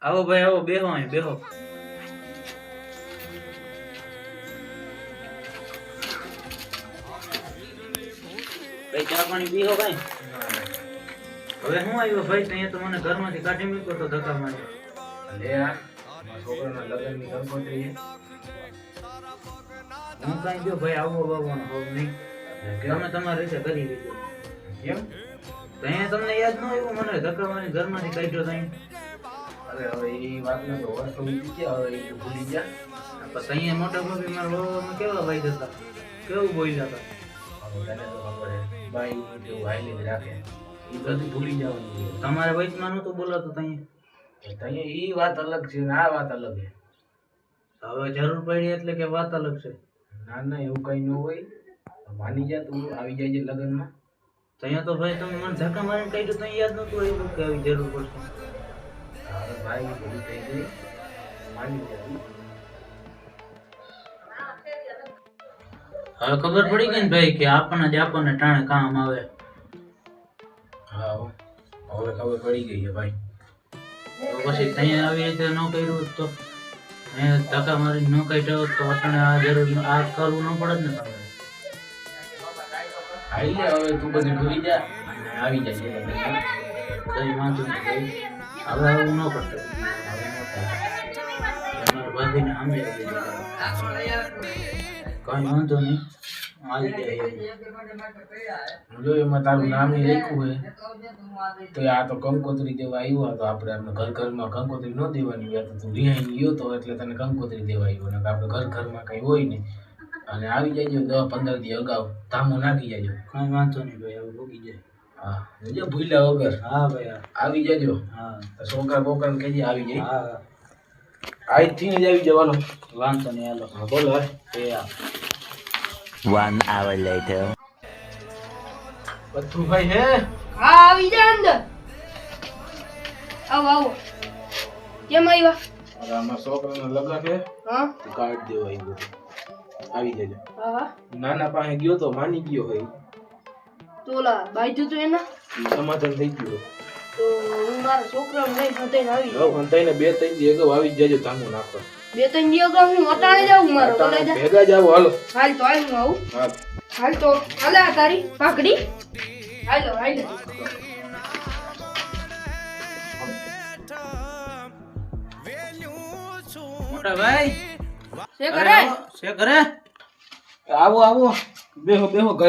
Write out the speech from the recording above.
આવો ભાઈ આવો, બેહો અહીં બેહો. ભાઈ ચા પાણી પીવો કઈ? હવે હું આવ્યો ભાઈ, ત્યાં તો મને ઘરમાંથી કાઢી મૂક્યો તો ધક્કા મારી. લે આ છોકરાના લગ્નની કંકોત્રી હું કઈ જો ભાઈ આવો બાવાનો હોવ નહીં, તમે તમારી રીતે કરી દીધો. કેમ? ત્યાં તમને યાદ ન આવ્યું મને ધક્કા મારી ઘરમાંથી કાઢ્યો ત્યાં? અરે હવે એ વાતનો તો વર્ષો વીતી ગયા, હવે એ તો ભૂલી ગયા. પણ ત્યાં મોટા ભાભી મારા બાબામાં કેવા ભાઈ હતા, કેવું બોલ્યા હતા. હવે તને તો ખબર હે, બાઈ જેવું હાઈલી જ રાખે, એ બધું ભૂલી જવાનું છે. તમારે વચમાં નહોતું બોલાતું ત્યાં? તઈએ એ વાત અલગ છે ને આ વાત અલગ છે. હવે જરૂર પડી એટલે કે વાત અલગ છે. ના ના એવું કઈ ન હોય, માની જા તું આવી જાય છે લગ્નમાં. ત્યાં તો ભાઈ તમે મને ધક્કા મારીને કાઢ્યો ત્યાં યાદ નહોતું આવ્યું કે આવી જરૂર પડશે. હવે ભાઈ ભૂલી થઈ ગઈ, માની જા તું. હવે ખબર પડી ગઈ ને ભાઈ કે આપણને જ આપણને ટાણે કામ આવે. હા હવે ખબર પડી ગઈ છે ભાઈ. તો પછી ત્યાં આવી રીતે ન કર્યું હોત તો, અહીંયા ધક્કા મારીને ન કાઢ્યો હોત તો અટાણે આ જરૂર આ કરવું ન પડે ને તમારે. હાઈ લે હવે તું બધું ભૂલી જા અને આવી જાય છે લગ્નમાં. કઈ વાંધો નહીં ભાઈ, હવે આવું ન કરતો. હવે ન થાય. તમારા ભાભીને સમજાવી દેજો. કઈ વાંધો નહીં, આવી જાય. જો એમાં તારું નામ ય લખ્યું હે તો આ તો કંકોત્રી દેવા આવ્યો હતો. આપણે આપણે ઘરમાં કંકોત્રી ન દેવાની હોય તો તું રિહાઈ ગયો તો એટલે તને કંકોત્રી દેવા આવ્યો ને આપણે ઘરમાં કઈ હોય ને. અને આવી જાય 10-15 દી અગાઉ ધામો નાખી જાજો. કઈ વાંધો નહીં ભાઈ, હવે ભૂગી જાય. હા જો ભૂલ્યા વગર. હા ભાઈ હા. આવી જાજો. હા તો છોકરા બોકરાને કહેજે આવી જાય. હા આજથી જ આવી જવાનો. વાંધો નહીં હાલો. હા બોલો હવે. એ આ 1 hour later. બધું ભાઈ હે. હા આવી જા અંદર. આવો આવો. કેમ આવ્યા? અરે અમારા છોકરાના લગ્ન છે હા તો કાર્ડ દેવા આવ્યો. આવી જજો. હા નાના પાસે ગયો તો માની ગયો હોય. તો ઓલા બાઈતું તો એના ઈ સમાધાન થઈ ગયું. તો હું મારા છોકરાને લઈ ફતાઈને આવી હવે અંતાઈને 2-3 દી અગાઉ આવી જજો ધામો નાખવા. 2-3 દી અગાઉ હું અટાણે જાઉં મારો બોલાઈ જા. ભેગા જાવ હાલો. હાલ તો હાલ હું આવું. હા હાલ તો હાલે આ તારી પાકડી. હાલો હાલો. મોટા ભાઈ શે કરે? શે કરે? આવો આવો બેહો બેહો ઘરે